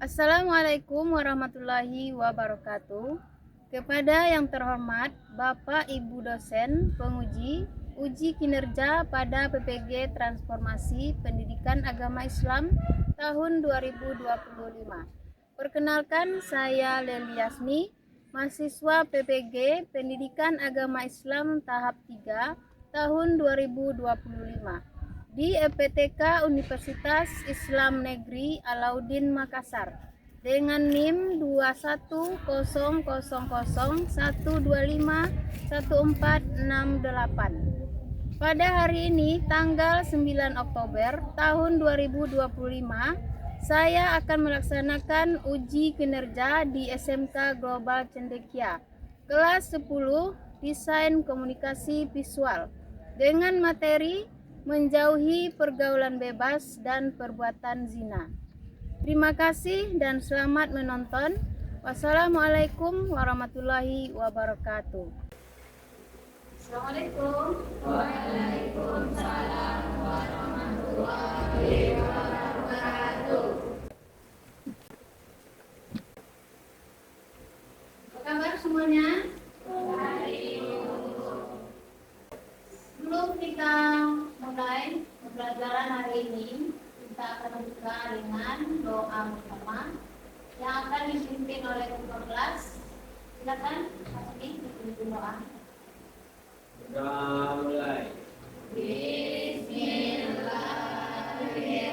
Assalamualaikum warahmatullahi wabarakatuh. Kepada yang terhormat Bapak Ibu dosen penguji uji kinerja pada PPG Transformasi Pendidikan Agama Islam tahun 2025. Perkenalkan, saya Leli Yasmi, mahasiswa PPG Pendidikan Agama Islam tahap 3 tahun 2025 di EPTK Universitas Islam Negeri Alauddin Makassar dengan NIM 21000125148. Pada hari ini tanggal 9 Oktober tahun 2025, saya akan melaksanakan uji kinerja di SMK Global Cendekia kelas 10 Desain Komunikasi Visual dengan materi menjauhi pergaulan bebas dan perbuatan zina. Terima kasih dan selamat menonton. Wassalamualaikum warahmatullahi wabarakatuh. Assalamualaikum. Waalaikumsalam warahmatullahi wabarakatuh. Apa kabar semuanya? Sebelum kita mulai pembelajaran hari ini, kita akan membuka dengan doa bersama yang akan dipimpin oleh ketua kelas. Silakan, Mas Adi, dipimpin doa. Kita mulai. Bismillahirrahmanirrahim.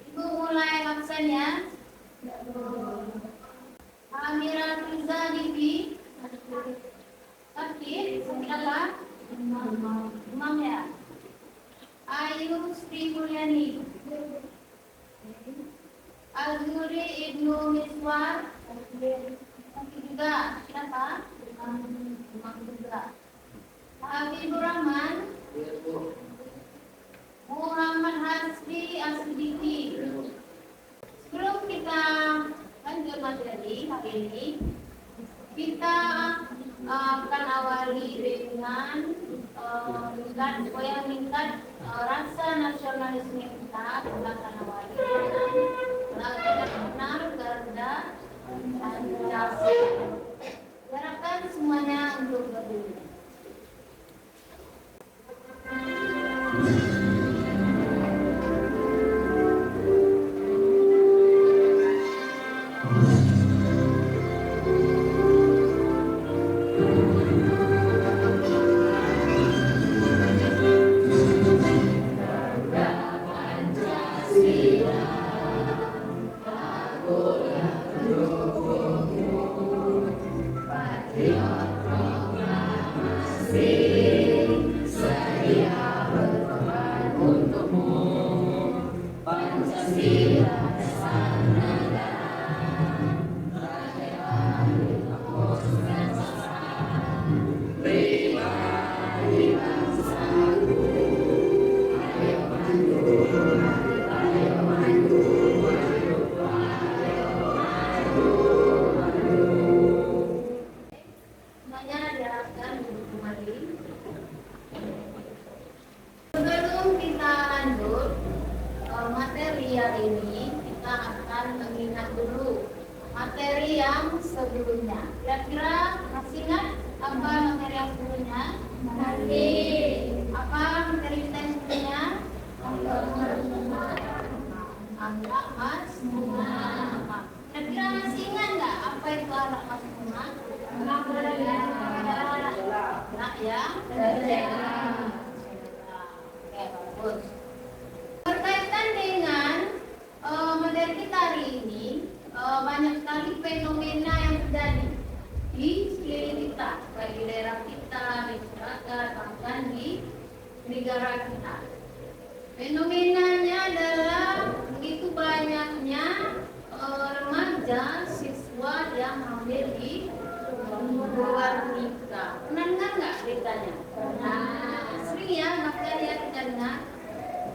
Ibu mulai absennya. Amira Riza Divi. Sakit, sakit apa? Demam ya. Ayu Sri Mulyani. Azuri Ibnu Miswar. Sakit juga. Kenapa? Demam juga. Habibur Rahman. Muhammad Hasbi Asdiki. Sebelum kita lanjut materi hari ini, kita akan awali dengan meningkat rasa nasionalisme kita. Kita akan awali dengan benar Garda Pancasila. Harapkan semuanya untuk berdiri. akan mengingat dulu materi yang sebelumnya. Kira-kira masih ingat apa materi yang sebelumnya? Apa materi kita yang sebelumnya? Anak mas bunga. Kira-kira masih ingat nggak apa itu anak mas bunga? Anak yang Oke, bagus. Berkaitan dengan materi kita hari ini, banyak sekali fenomena yang terjadi di sekeliling kita, baik di daerah kita, di masyarakat, bahkan di negara kita. Fenomenanya adalah begitu banyaknya remaja, siswa yang hamil di luar nikah. Pernah dengar nggak beritanya? Sering ya, makanya ya kita dengar.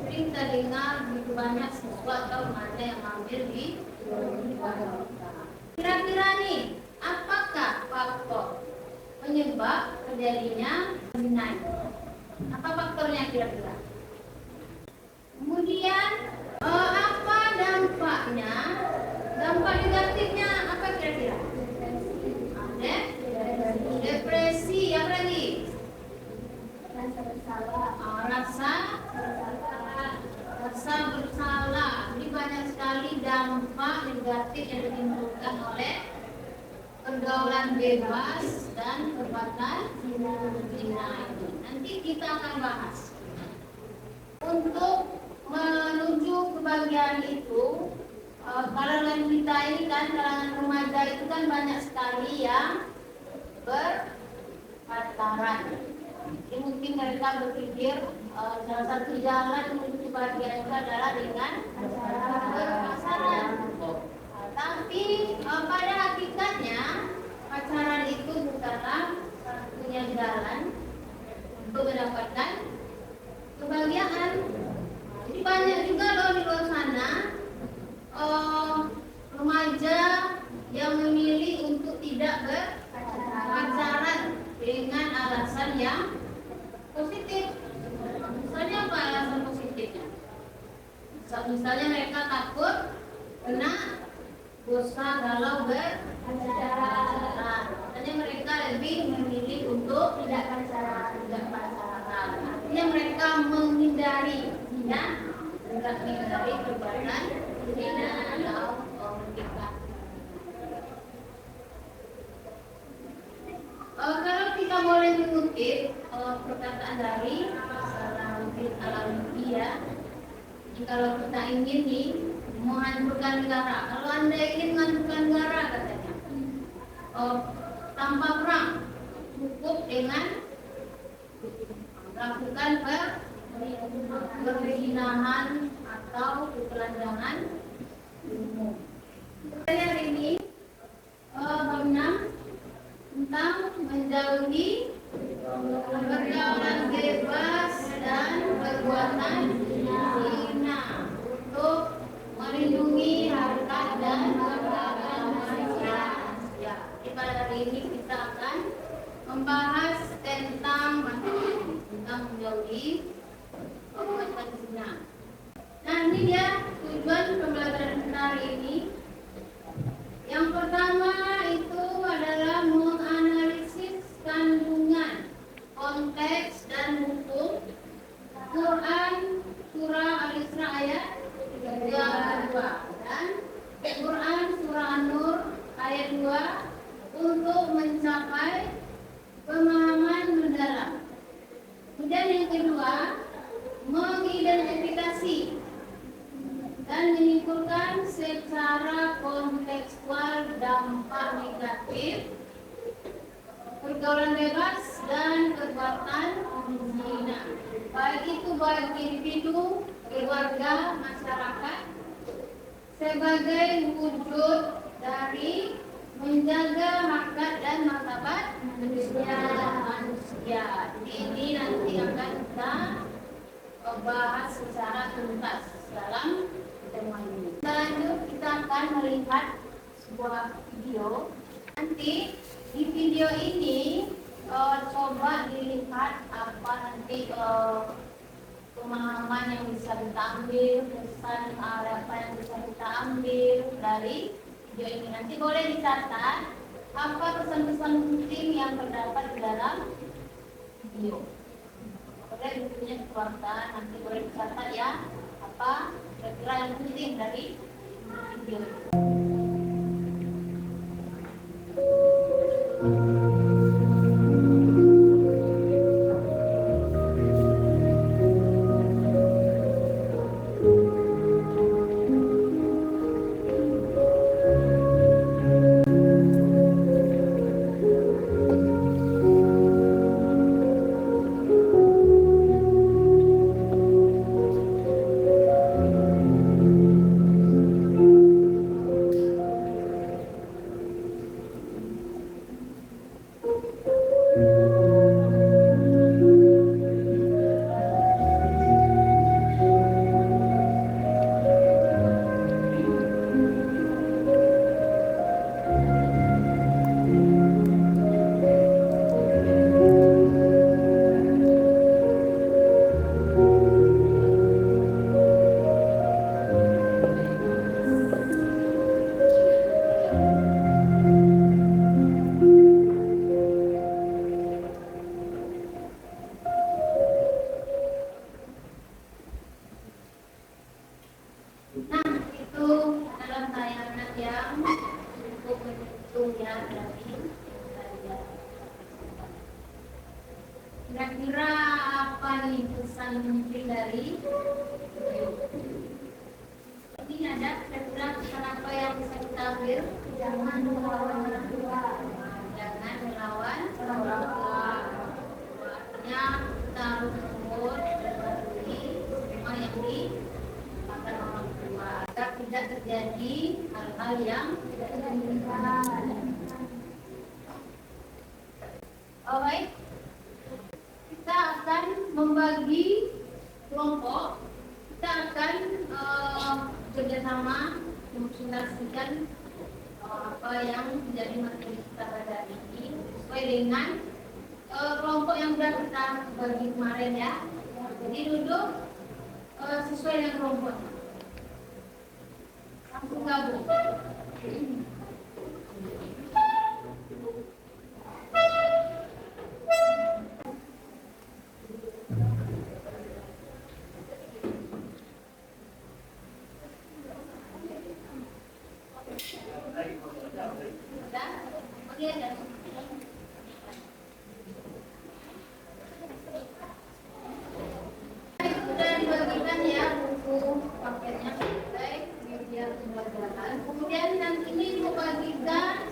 Sering kita dengar begitu banyak siswa atau remaja yang hamil di luar nikah. Kira-kira nih, apakah faktor penyebab terjadinya zina? Apa faktornya kira-kira? Kemudian apa dampaknya? Dampak negatifnya apa kira-kira? Depresi, apa lagi? Rasa bersalah. Jadi banyak sekali dampak negatif yang ditimbulkan oleh pergaulan bebas dan perbuatan zina ini. Nanti kita akan bahas. Untuk menuju kebahagiaan itu, kalangan kita ini kan, kalangan remaja itu kan banyak sekali yang berpacaran. Jadi mungkin mereka berpikir salah satu jalan menuju kebahagiaan itu adalah dengan berpacaran. Tapi pada hakikatnya pacaran itu bukanlah satunya jalan untuk mendapatkan kebahagiaan. Jadi banyak juga loh di luar sana remaja yang memilih untuk tidak berpacaran dengan alasan yang positif. Misalnya apa alasan positifnya? Misalnya mereka takut kena dosa kalau berpacaran. Misalnya mereka lebih memilih untuk tidak pacaran. Artinya mereka menghindari zina, menghindari perbuatan zina atau menikah. Kalau kita boleh mengutip perkataan dari Salahuddin Al-Ayyubi ya, kalau kita ingin nih menghancurkan negara, kalau Anda ingin menghancurkan negara katanya, tanpa perang, cukup dengan melakukan perzinahan atau petelanjangan umum. Hari ini bab 6 tentang menjauhi pergaulan bebas dan perbuatan zina untuk melindungi harkat dan martabat manusia. Ya, pada hari ini kita akan membahas tentang menjauhi perbuatan zina. Nah, ini dia tujuan pembelajaran kita hari ini. Yang pertama itu adalah menganalisis kandungan, konteks dan hukum Quran surah Al-Isra ayat 32 dan Quran surah An-Nur ayat 2 untuk mencapai pemahaman mendalam. Kemudian yang kedua, mengidentifikasi dan menyimpulkan secara kontekstual dampak negatif pergaulan bebas dan perbuatan zina, baik itu bagi individu, keluarga, masyarakat, sebagai wujud dari menjaga harkat dan martabat manusia. Ini nanti akan kita bahas secara tuntas dalam pertemuan ini. Lanjut, kita akan melihat sebuah video. Nanti di video ini coba dilihat apa nanti pemahaman yang bisa kita ambil, pesan apa yang bisa kita ambil dari video ini. Nanti boleh dicatat apa pesan-pesan penting yang terdapat di dalam video. Boleh bukunya dikeluarkan, nanti boleh dicatat ya apa kira-kira yang penting dari video. Nah, itu adalah tayangan yang cukup mendukung ya dari kira-kira apa nih pesan mungkin dari ini ada kira-kira pesan apa yang bisa kita ambil? Jangan melawan orang tua. Jangan melawan orang tua. Artinya kita harus menurut dan mematuhi semua yang dikatakan orang tua agar tidak terjadi hal-hal yang tidak diinginkan. Baik, kita akan membagi kelompok. Kita akan kerjasama mempresentasikan apa yang menjadi materi kita pada hari ini sesuai dengan kelompok yang sudah kita bagi kemarin ya. Jadi duduk sesuai dengan kelompok. Langsung gabung. Kemudian nanti ini membagikan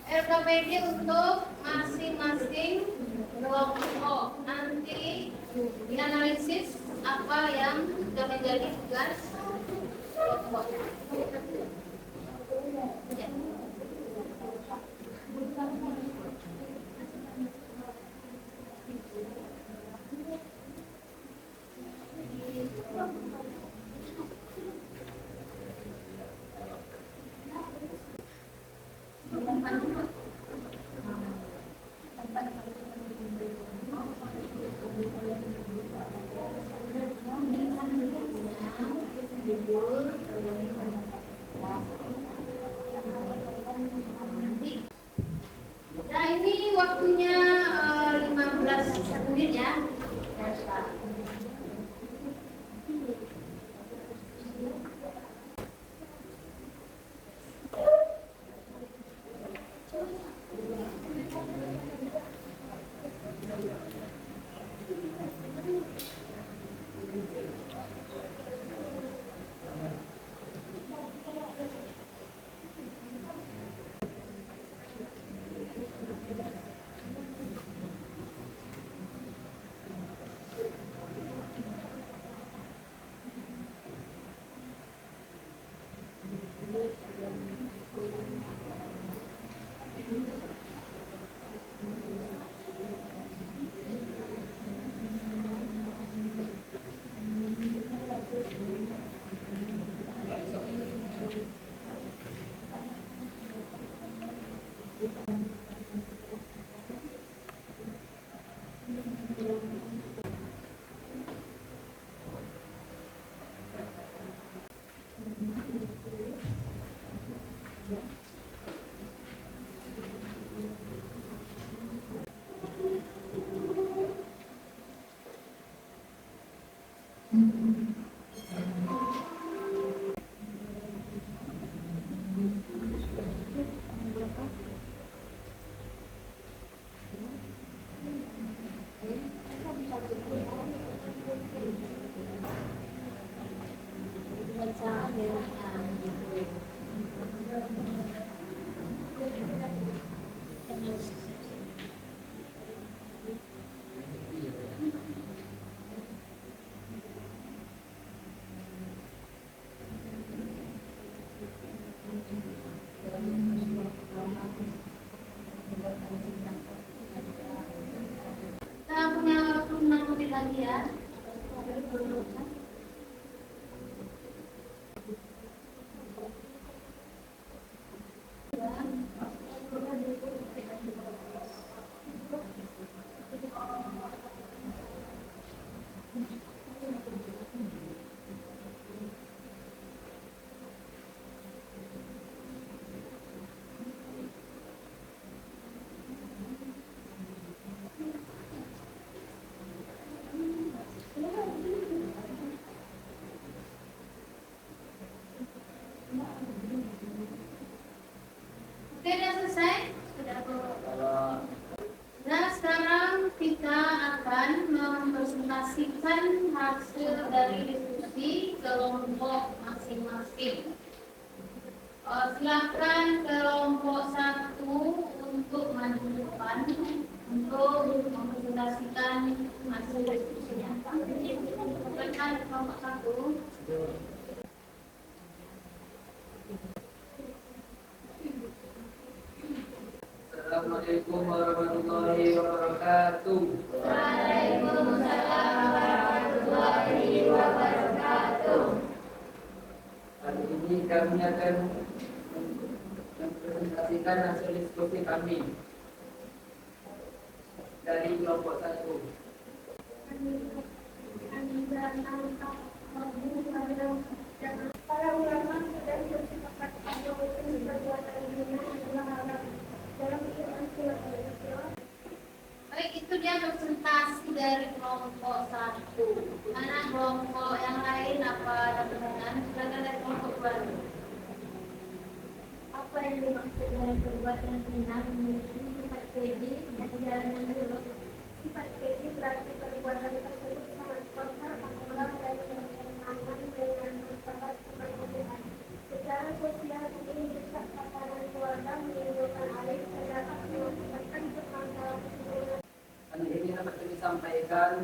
RKPD untuk masing-masing kelompok. Nanti dianalisis apa yang sudah menjadi tugas kelompok. Ya. Nah ini waktunya 15 menit ya. baca akhirnya. Kita punya waktu 6 menit lagi ya. Oke, sudah selesai? Sudah, Bu. Nah, sekarang kita akan mempresentasikan hasil dari diskusi kelompok masing-masing. Silakan kelompok 1 untuk maju ke depan untuk mempresentasikan hasil diskusinya. Silakan kelompok 1. Assalamualaikum warahmatullahi wabarakatuh. Waalaikumsalam warahmatullahi wabarakatuh. Hari ini kami akan mempresentasikan hasil diskusi kami dari kelompok 1. Para ulama sudah bersepakat pada hukum perbuatan zina adalah haram dalam Quran surat Al-Isra. Baik, itu dia presentasi dari kelompok 1. Mana kelompok yang lain apa ada pertanyaan? Silakan dari kelompok 2. Apa yang dimaksud dengan perbuatan zina memiliki sifat keji dan jalan yang buruk? Sifat keji berarti perbuatan tersebut sangat kotor, mengulang dan bertentangan dengan martabat kemanusiaan. Secara sosial ini desak tatanan keluarga menimbulkan alih terdapat mengakibatkan permasalahan keseluruhan. Hari ini dapat kami sampaikan.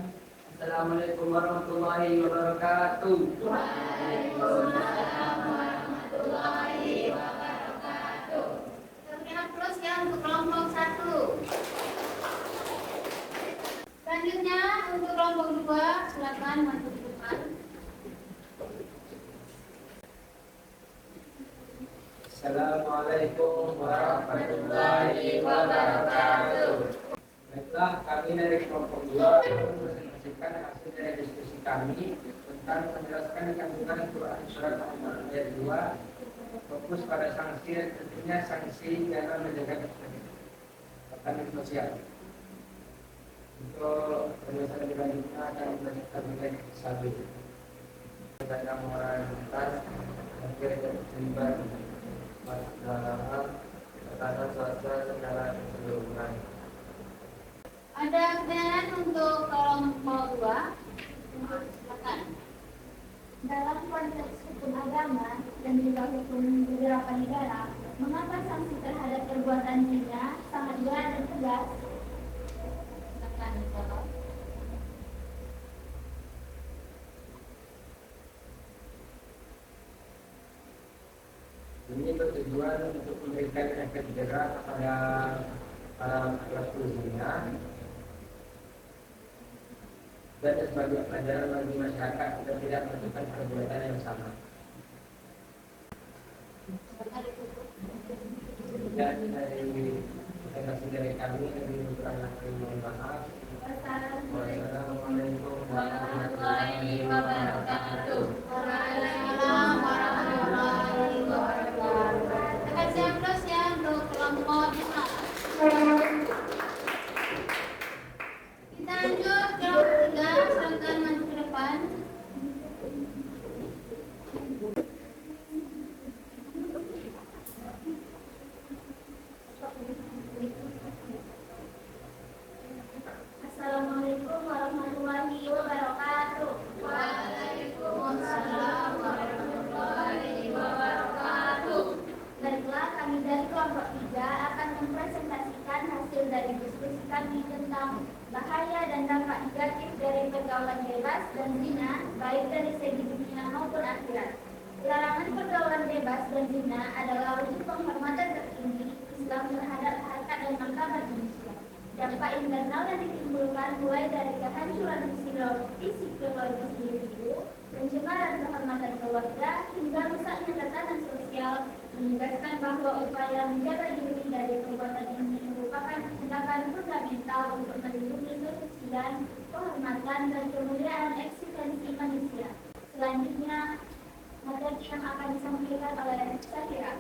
Assalamualaikum warahmatullahi wabarakatuh. Waalaikumsalam warahmatullahi wabarakatuh. Berikan plus ya untuk kelompok 1. Selanjutnya untuk kelompok 2, silakan maju ke depan. Assalamualaikum warahmatullahi wabarakatuh. Baiklah, kami dari kelompok 2 mempresentasikan hasil dari diskusi kami tentang menjelaskan kandungan Quran surat Al-An'am ayat 2, fokus pada sanksi dan tentunya sanksi dalam menjaga ketahanan sosial. Untuk penjelasan lebih lanjutnya akan dilanjutkan oleh Sabi. Tentang moralitas dan terlibat masalah ketahanan sosial secara keseluruhan. Ada pertanyaan untuk kelompok 2? Silakan. Dalam konteks hukum agama dan juga hukum beberapa negara, mengapa sanksi terhadap perbuatan zina sangat berat dan tegas? Silakan dijawab. Ini bertujuan untuk memberikan efek jerah kepada para pelaku zina dan sebagai pelajaran bagi masyarakat agar tidak melakukan perbuatan yang sama. Silakan ditutup. Dan dari presentasi dari kami lebih kurang mohon maaf. Wassalamualaikum warahmatullahi wabarakatuh. Waalaikumsalam warahmatullahi wabarakatuh. Terima kasih plus ya untuk kelompok 5. Kita lanjut kelompok 3, silakan maju ke depan. bebas dan zina adalah wujud penghormatan tertinggi Islam terhadap harkat dan martabat manusia. Dampak internal yang ditimbulkan mulai dari kehancuran psikologis individu, pencemaran kehormatan keluarga, hingga rusaknya tatanan sosial, menegaskan bahwa upaya menjaga diri dari perbuatan ini merupakan tindakan fundamental untuk melindungi kesucian, kehormatan, dan kemuliaan eksistensi manusia. Selanjutnya, materi yang akan disampaikan oleh Syakira.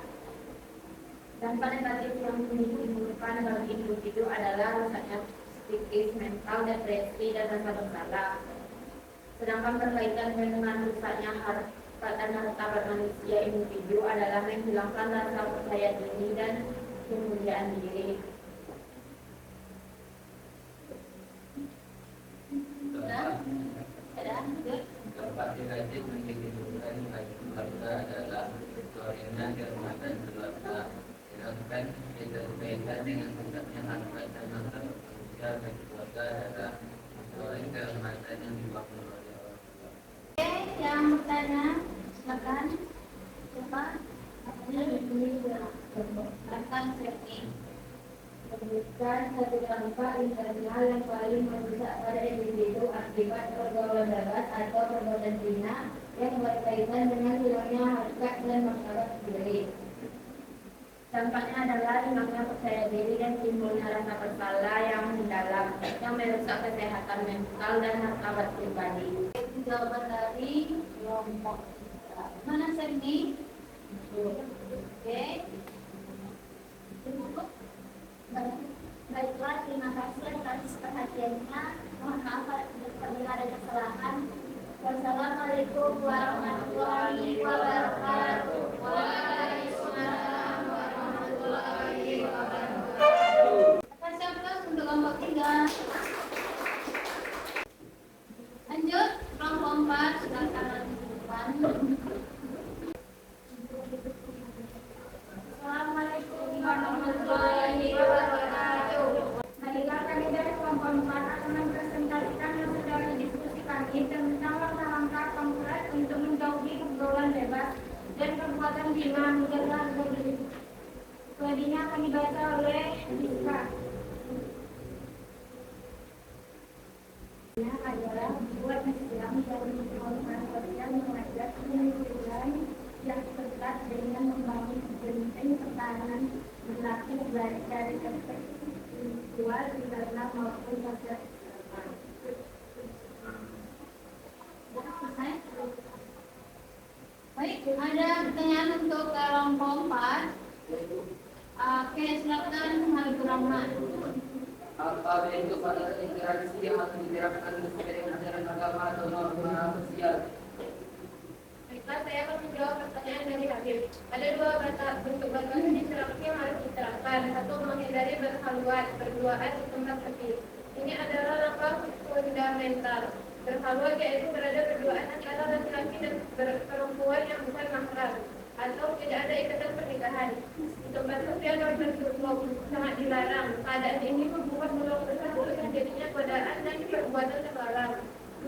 Dampak negatif yang ditimbulkan bagi individu adalah rusaknya psikis, mental, depresi, dan rasa bersalah. Sedangkan berkaitan dengan rusaknya harkat dan martabat manusia individu adalah menghilangkan rasa percaya diri dan kemuliaan diri. Dampak negatif yang ditimbulkan bagi keluarga adalah keluarga kehormatan keluarga. Sedangkan berkaitan dengan rusaknya harkat dan martabat manusia bagi keluarga adalah keluarga kehormatan yang dibangun oleh orang tua. Oke, yang bertanya, silakan. Siapa? Silakan, Sergi. Menyebutkan satu dampak internal yang paling merusak pada individu akibat pergaulan bebas atau perbuatan zina yang berkaitan dengan hilangnya harkat dan martabat diri. Dampaknya adalah hilangnya percaya diri dan timbulnya rasa bersalah yang mendalam yang merusak kesehatan mental dan martabat pribadi. Itu jawaban dari kelompok. Mana Sergi? Oke. Cukup. Baiklah, terima kasih atas perhatiannya. Mohon maaf apabila ada kesalahan. Wassalamualaikum warahmatullahi wabarakatuh. Waalaikumsalam warahmatullahi wabarakatuh. Siapa untuk kelompok 3? Lanjut, kelompok 4 silakan lanjutkan. Assalamualaikum warahmatullahi wabarakatuh. Marilah kami dari kelompok 4 akan mempresentasikan hasil diskusi kami tentang langkah-langkah konkret untuk menjauhi pergaulan bebas dan perbuatan zina menjaga harga diri. Selebihnya akan dibaca oleh Rizka. Ini adalah buat Islam dan menghormati sosial mengajak lingkungan yang dekat dengan membangun benteng pertahanan berlaku baik dari perspektif individual, internal maupun sosial. Baik, ada pertanyaan untuk kelompok 4. Oke, silakan Habibur Rahman. Apa bentuk pada interaksi yang harus diterapkan sesuai dengan ajaran agama atau norma sosial? Baiklah, saya akan menjawab pertanyaan dari Habib. Ada dua bentuk batasan interaksi yang harus diterapkan. Satu, menghindari berkhaluat, berduaan di tempat sepi. Ini adalah langkah fundamental. Berkhaluat yaitu berada berduaan antara laki-laki dan perempuan yang bukan mahram, atau tidak ada ikatan pernikahan. Di tempat sepi atau tertutup sangat dilarang. Keadaan ini membuat peluang besar untuk terjadinya godaan dan perbuatan terlarang.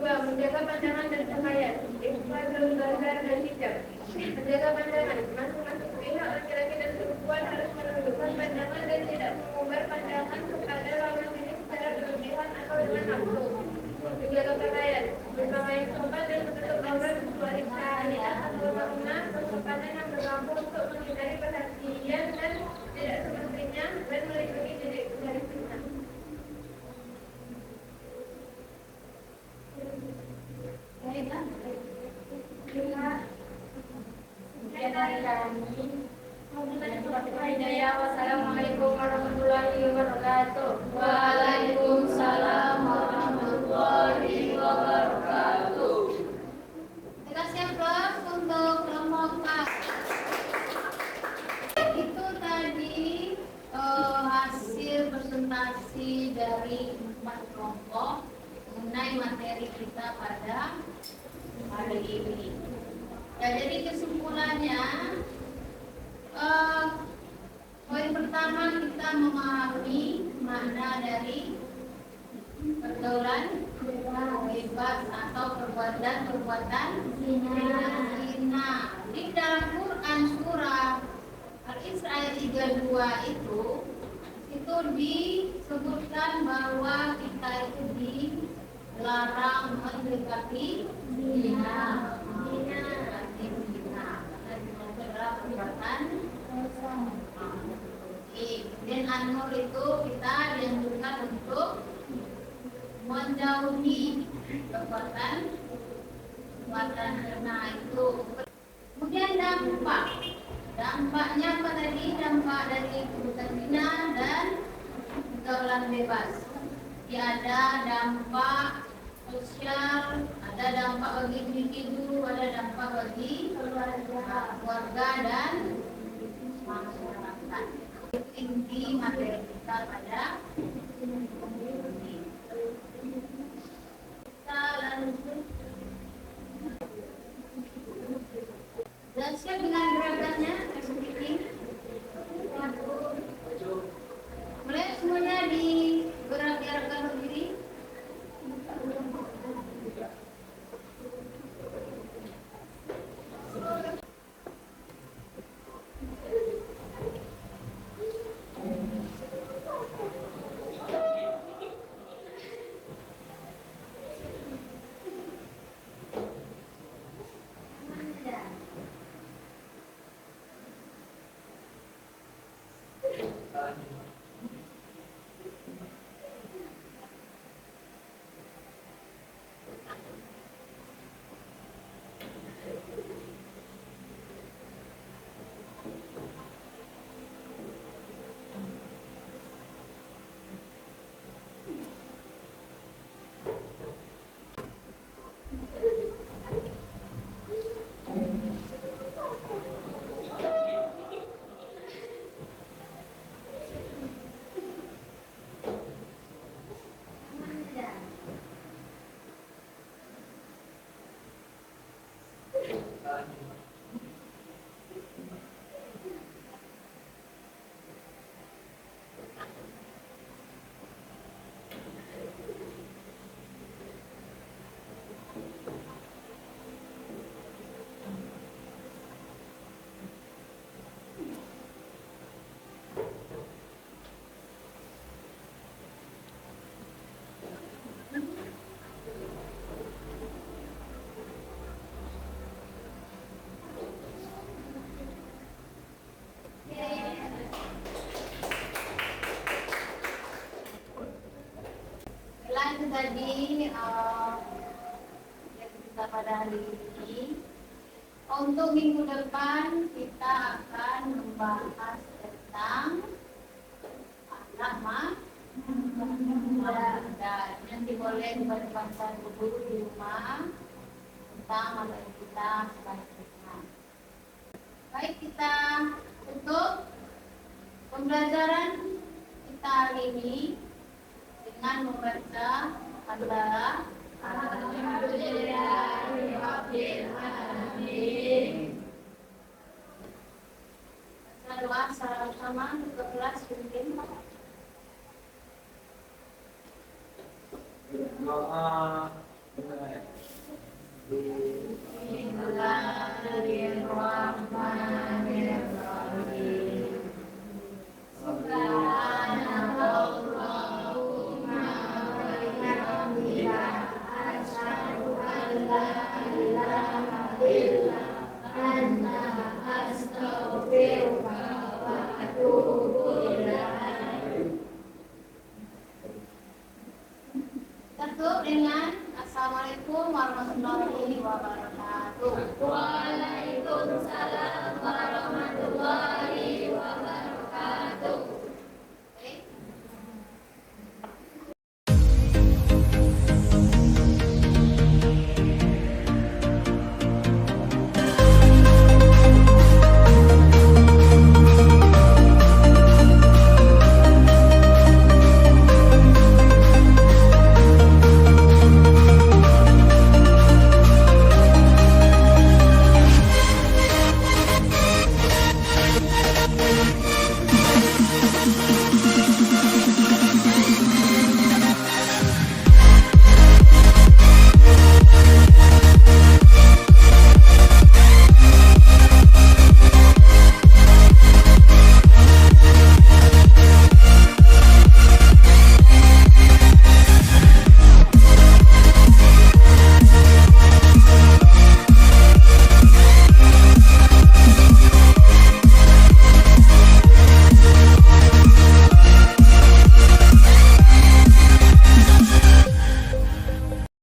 2. Menjaga pandangan dan cahaya. Ifadul bazar dan hijab. Menjaga pandangan. Masing-masing pihak laki-laki dan perempuan harus menundukkan pandangan dan tidak mengumbar pandangan kepada lawan jenis secara berlebihan atau dengan nafsu. Menjaga pakaian. Berpakaian sopan dan menutup aurat kecuali syariat atau bangunan persopanan yang berlaku untuk menghindari perhatian dan tidak semestinya dan melindungi diri dari fitnah. Baiklah. Sekian dari kami. Wassalamualaikum warahmatullahi wabarakatuh. Waalaikumsalam warahmatullahi wabarakatuh. Terima kasih Prof untuk kelompok 4. Itu tadi hasil presentasi dari 4 kelompok mengenai materi kita pada hari ini. Ya, jadi kesimpulannya, poin pertama kita memahami makna dari pergaulan bebas atau perbuatan zina. Di dalam Quran Israel 32 itu disebutkan bahwa kita itu dilarang mendekati zina. Karena zina itu adalah perbuatan dosa. Dan an-nur itu kita dianjurkan untuk menjauhi perbuatan zina itu. Kemudian dampaknya apa tadi? Dampak dari perbuatan zina dan pergaulan bebas. Jadi ada dampak sosial, ada dampak bagi individu, ada dampak bagi keluarga dan masyarakat. Itu inti materi kita pada ini. Kita lanjut. Dan siap dengan gerakannya, mulai semuanya digerak-gerakkan berdiri. Itu tadi yang kita pada hari ini. Untuk minggu depan kita akan membahas tentang anak dan nanti boleh dibacakan guru di rumah tentang materi kita selanjutnya. Baik, kita tutup pembelajaran kita hari ini dengan membaca adalah Alhamdulillahirabbil alamin. Doa secara bersama untuk kelas mungkin. Doa